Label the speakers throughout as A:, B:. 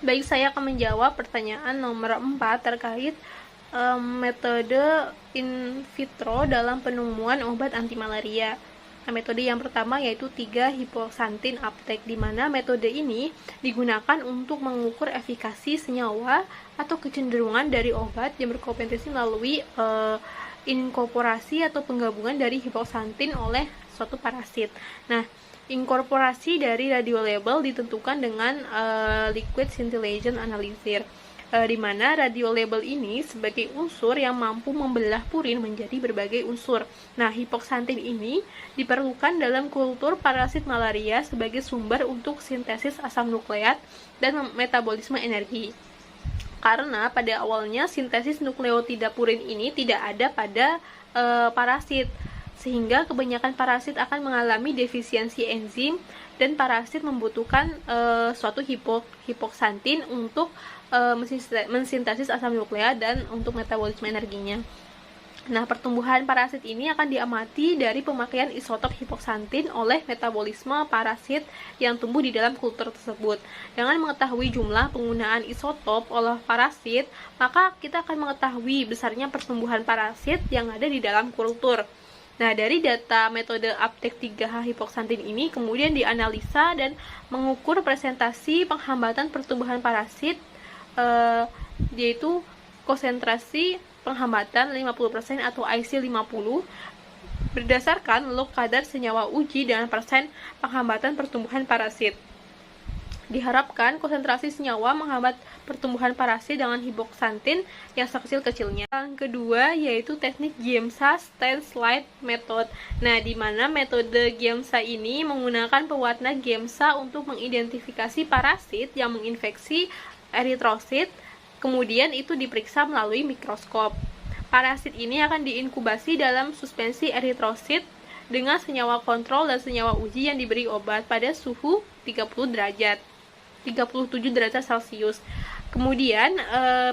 A: Baik, saya akan menjawab pertanyaan nomor 4 terkait metode in vitro dalam penemuan obat anti malaria. Nah, metode yang pertama yaitu 3-hipoksantin uptake, di mana metode ini digunakan untuk mengukur efikasi senyawa atau kecenderungan dari obat yang berkompetensi melalui inkorporasi atau penggabungan dari hipoksantin oleh suatu parasit. Nah, inkorporasi dari radiolabel ditentukan dengan liquid scintillation analyzer, di mana radiolabel ini sebagai unsur yang mampu membelah purin menjadi berbagai unsur. Nah, hipoksantin ini diperlukan dalam kultur parasit malaria sebagai sumber untuk sintesis asam nukleat dan metabolisme energi. Karena pada awalnya sintesis nukleotida purin ini tidak ada pada parasit, sehingga kebanyakan parasit akan mengalami defisiensi enzim dan parasit membutuhkan suatu hipoksantin untuk mensintesis asam nukleat dan untuk metabolisme energinya. Nah, pertumbuhan parasit ini akan diamati dari pemakaian isotop hipoksantin oleh metabolisme parasit yang tumbuh di dalam kultur tersebut. Dengan mengetahui jumlah penggunaan isotop oleh parasit, maka kita akan mengetahui besarnya pertumbuhan parasit yang ada di dalam kultur. Nah, dari data metode uptake 3-hipoksantin ini kemudian dianalisa dan mengukur presentasi penghambatan pertumbuhan parasit, yaitu konsentrasi penghambatan 50% atau IC50 berdasarkan log kadar senyawa uji dengan persen penghambatan pertumbuhan parasit. Diharapkan konsentrasi senyawa menghambat pertumbuhan parasit dengan hipoksantin yang sekecil-kecilnya. Yang kedua yaitu teknik Giemsa Stain Slide Method. Nah, di mana metode Giemsa ini menggunakan pewarna Giemsa untuk mengidentifikasi parasit yang menginfeksi eritrosit, kemudian itu diperiksa melalui mikroskop. Parasit ini akan diinkubasi dalam suspensi eritrosit dengan senyawa kontrol dan senyawa uji yang diberi obat pada suhu 37 derajat Celcius. Kemudian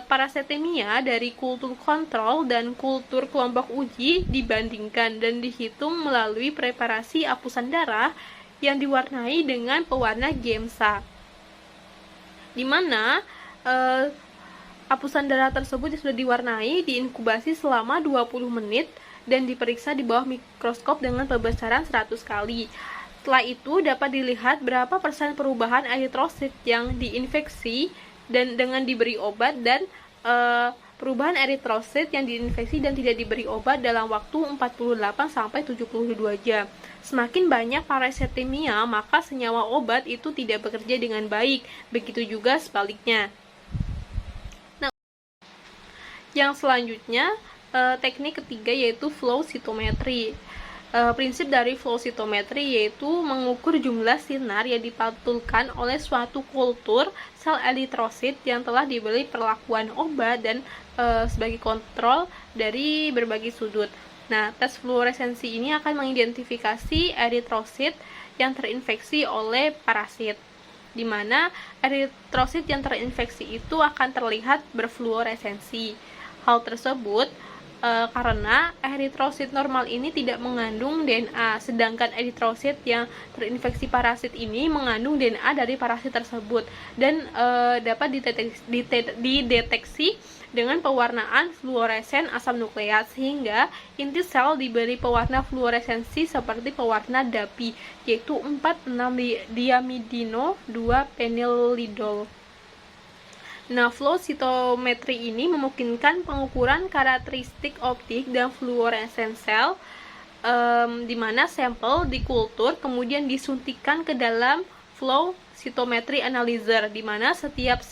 A: parasetemia dari kultur kontrol dan kultur kelompok uji dibandingkan dan dihitung melalui preparasi apusan darah yang diwarnai dengan pewarna Giemsa, di mana apusan darah tersebut yang sudah diwarnai diinkubasi selama 20 menit dan diperiksa di bawah mikroskop dengan pembesaran 100 kali. Setelah itu dapat dilihat berapa persen perubahan eritrosit yang diinfeksi dan dengan diberi obat dan perubahan eritrosit yang diinfeksi dan tidak diberi obat dalam waktu 48-72 jam. Semakin banyak parasetemia, maka senyawa obat itu tidak bekerja dengan baik. Begitu juga sebaliknya. Nah, yang selanjutnya teknik ketiga yaitu flow cytometry. Prinsip dari flow cytometry yaitu mengukur jumlah sinar yang dipantulkan oleh suatu kultur sel eritrosit yang telah diberi perlakuan obat dan sebagai kontrol dari berbagai sudut. Nah, tes fluoresensi ini akan mengidentifikasi eritrosit yang terinfeksi oleh parasit, di mana eritrosit yang terinfeksi itu akan terlihat berfluoresensi. Hal tersebut karena eritrosit normal ini tidak mengandung DNA, sedangkan eritrosit yang terinfeksi parasit ini mengandung DNA dari parasit tersebut dan dapat dideteksi dengan pewarnaan fluoresen asam nukleat, sehingga inti sel diberi pewarna fluoresensi seperti pewarna DAPI, yaitu 4,6-diamidino 2-penylidol. Nah, flow cytometry ini memungkinkan pengukuran karakteristik optik dan fluoresen sel, di mana sampel dikultur kemudian disuntikkan ke dalam flow cytometry analyzer, di mana setiap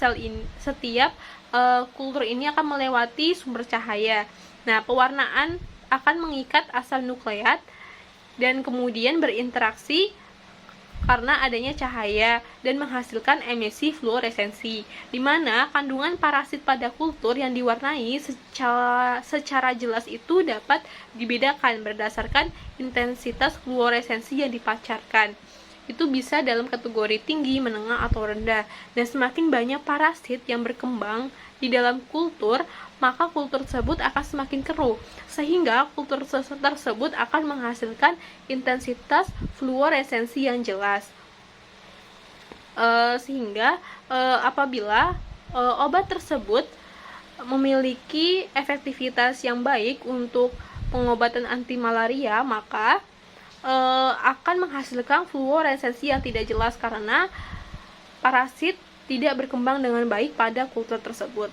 A: kultur ini akan melewati sumber cahaya. Nah, pewarnaan akan mengikat asam nukleat dan kemudian berinteraksi karena adanya cahaya dan menghasilkan emisi fluoresensi, di mana kandungan parasit pada kultur yang diwarnai secara jelas itu dapat dibedakan berdasarkan intensitas fluoresensi yang dipancarkan. Itu bisa dalam kategori tinggi, menengah, atau rendah. Dan semakin banyak parasit yang berkembang di dalam kultur, maka kultur tersebut akan semakin keruh, sehingga kultur tersebut akan menghasilkan intensitas fluoresensi yang jelas. Sehingga apabila obat tersebut memiliki efektivitas yang baik untuk pengobatan anti malaria, maka akan menghasilkan fluoresensi yang tidak jelas karena parasit tidak berkembang dengan baik pada kultur tersebut.